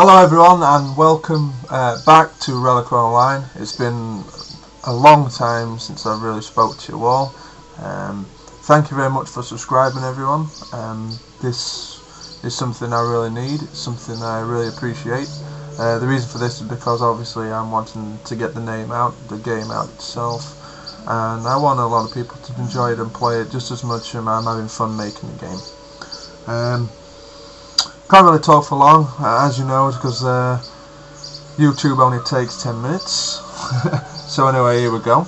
Hello everyone and welcome back to Relica Online. It's been a long time since I really spoke to you all. Thank you very much for subscribing everyone. This is something I really need, it's something I really appreciate. The reason for this is because obviously I'm wanting to get the name out, the game out itself, and I want a lot of people to enjoy it and play it just as much as I'm having fun making the game. Can't really talk for long, as you know, because YouTube only takes 10 minutes. So anyway, here we go.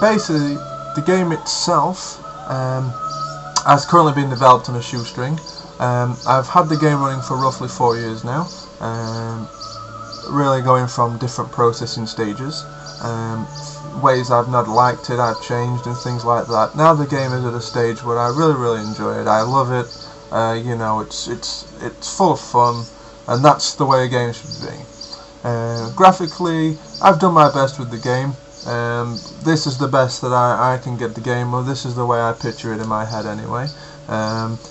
Basically, the game itself has currently been developed on a shoestring. I've had the game running for roughly 4 years now, really going from different processing stages. Ways I've not liked it, I've changed and things like that. Now the game is at a stage where I really enjoy it. I love it. It's full of fun, and that's the way a game should be. Graphically, I've done my best with the game. This is the best that I can get the game, or this is the way I picture it in my head anyway.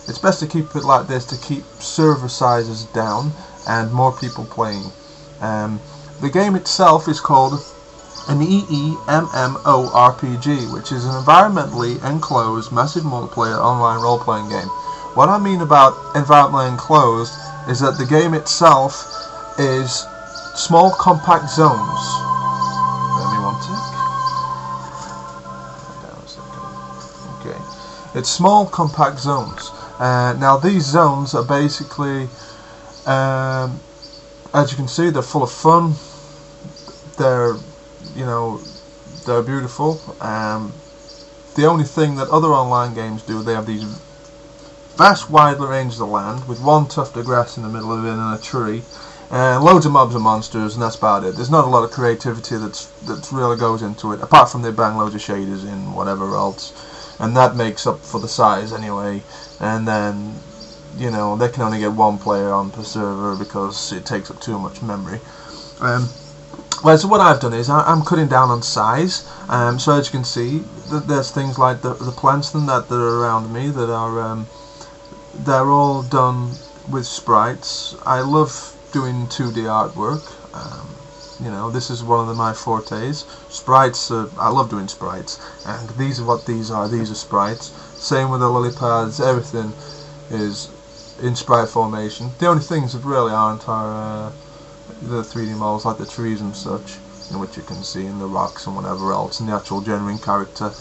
It's best to keep it like this to keep server sizes down and more people playing. The game itself is called an MMORPG, which is an environmentally enclosed massive multiplayer online role-playing game. What I mean about environmentally enclosed is that the game itself is small compact zones. Let me one tick. Okay. It's small compact zones. Now these zones are basically, as you can see, they're full of fun. They're beautiful. The only thing that other online games do, they have these vast wide ranges of land with one tuft of grass in the middle of it and a tree, and loads of mobs and monsters, and that's about it. There's not a lot of creativity that really goes into it, apart from they bang loads of shaders in, whatever else, and that makes up for the size anyway. And then they can only get one player on per server because it takes up too much memory. So what I've done is I'm cutting down on size. So as you can see, there's things like the plants and that are around me that are they're all done with sprites. I love doing 2D artwork. This is one of my fortes. Sprites, I love doing sprites, and these are what these are. These are sprites. Same with the lily pads. Everything is in sprite formation. The only things that really aren't are the 3D models, like the trees and such, which you can see in the rocks and whatever else, and the actual genuine character.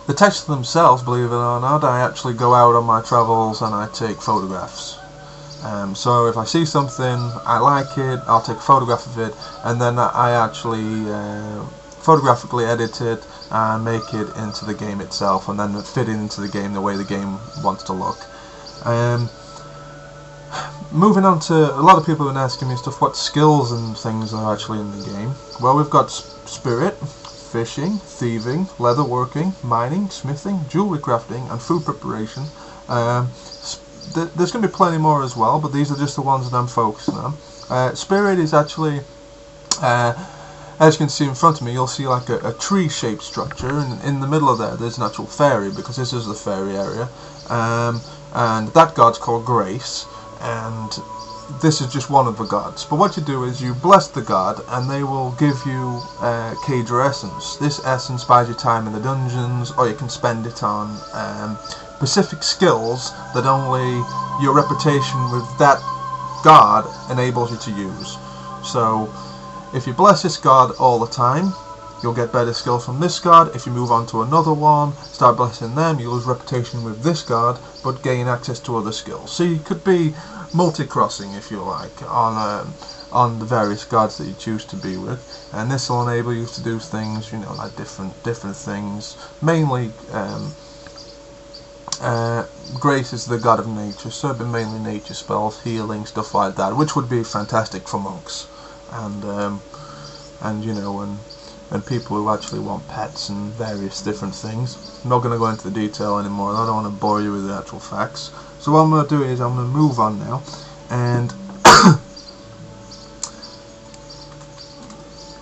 The textures themselves, believe it or not, I actually go out on my travels and I take photographs. So if I see something, I like it, I'll take a photograph of it, and then I actually photographically edit it and make it into the game itself, and then fit it into the game the way the game wants to look. Moving on to, a lot of people have been asking me stuff, what skills and things are actually in the game. Well, we've got spirit, fishing, thieving, leatherworking, mining, smithing, jewelry crafting, and food preparation. There's going to be plenty more as well, but these are just the ones that I'm focusing on. Spirit is actually, as you can see in front of me, you'll see like a tree-shaped structure, and in the middle of there's an actual fairy, because this is the fairy area, and that god's called Grace, and this is just one of the gods. But what you do is you bless the god, and they will give you Cadra essence. This essence buys you time in the dungeons, or you can spend it on specific skills that only your reputation with that god enables you to use. So if you bless this god all the time, you'll get better skills from this god. If you move on to another one, start blessing them, you lose reputation with this god, but gain access to other skills. So you could be multi-crossing, if you like, on the various gods that you choose to be with, and this will enable you to do things, like different things. Mainly, Grace is the god of nature, so it'd be mainly nature spells, healing, stuff like that, which would be fantastic for monks, and people who actually want pets and various different things. I'm not going to go into the detail anymore. I don't want to bore you with the actual facts. So what I'm going to do is I'm going to move on now, and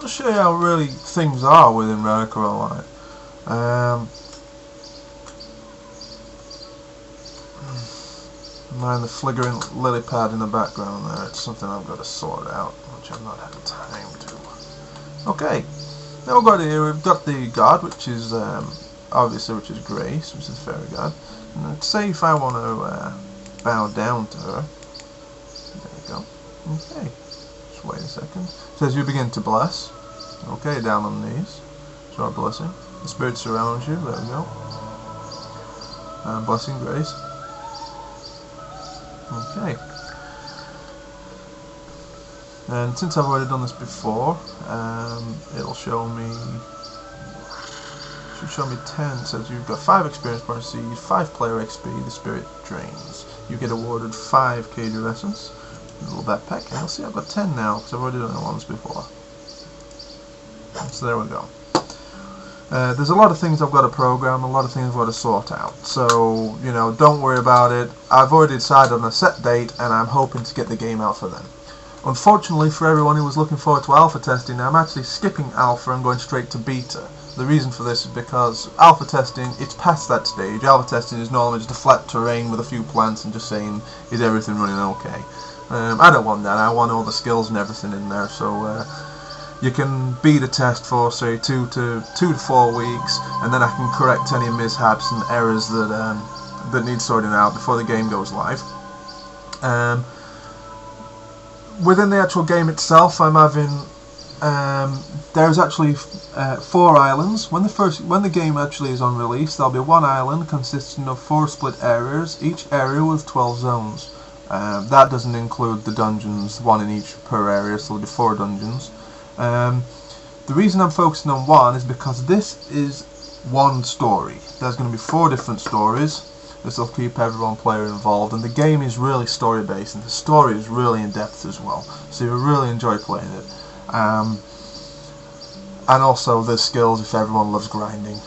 I'll show you how really things are within Relica Online. Mind the flickering lily pad in the background there. It's something I've got to sort out, which I've not had time to. Okay, now we've got here, we've got the god, which is obviously, which is Grace, which is the fairy god. And let's say if I want to bow down to her. There we go. Okay, just wait a second. It says you begin to bless. Okay, down on the knees. Start blessing. The spirit surrounds you. There we go. Blessing Grace. Okay. And since I've already done this before, it'll show me. Should show me 10. It says you've got 5 experience points, 5 player XP. The spirit drains. You get awarded 5 KD essence. A little backpack. And you'll see I've got 10 now because I've already done it once before. So there we go. There's a lot of things I've got to program, a lot of things I've got to sort out. So, you know, don't worry about it. I've already decided on a set date, and I'm hoping to get the game out for then. Unfortunately, for everyone who was looking forward to alpha testing, I'm actually skipping alpha and going straight to beta. The reason for this is because alpha testing, it's past that stage. Alpha testing is normally just a flat terrain with a few plants and just saying, is everything running okay? I don't want that. I want all the skills and everything in there. So, you can beta test for say 2 to 4 weeks, and then I can correct any mishaps and errors that need sorting out before the game goes live. Within the actual game itself, I'm having there's actually 4 islands. When the game actually is on release, there'll be 1 island consisting of 4 split areas, each area with 12 zones. That doesn't include the dungeons, 1 in each per area, so there'll be 4 dungeons. The reason I'm focusing on 1 is because this is 1 story. There's going to be 4 different stories. This will keep everyone player involved, and the game is really story based, and the story is really in depth as well. So you'll really enjoy playing it. And also the skills if everyone loves grinding,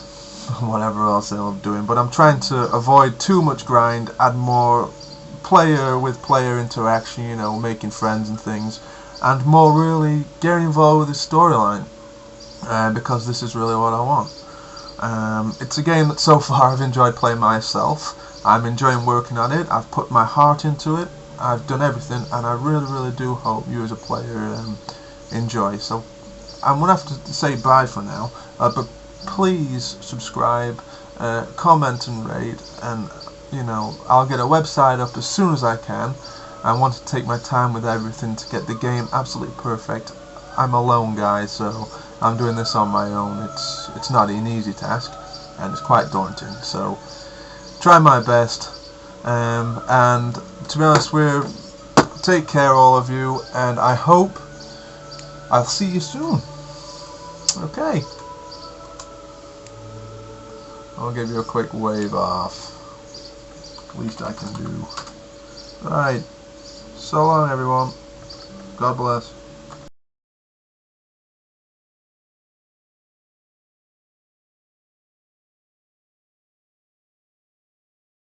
whatever else they love doing. But I'm trying to avoid too much grind, add more player with player interaction, you know, making friends and things. And more really getting involved with the storyline, because this is really what I want. It's a game that so far I've enjoyed playing myself. I'm enjoying working on it. I've put my heart into it. I've done everything, and I really do hope you as a player enjoy. So I'm going to have to say bye for now, but please subscribe, comment and rate, and you know, I'll get a website up as soon as I can. I want to take my time with everything to get the game absolutely perfect. I'm alone, guys, so I'm doing this on my own. It's not an easy task, and it's quite daunting. So try my best, and to be honest, take care, all of you, and I hope I'll see you soon. Okay, I'll give you a quick wave off. Least I can do. Right. So long, everyone. God bless.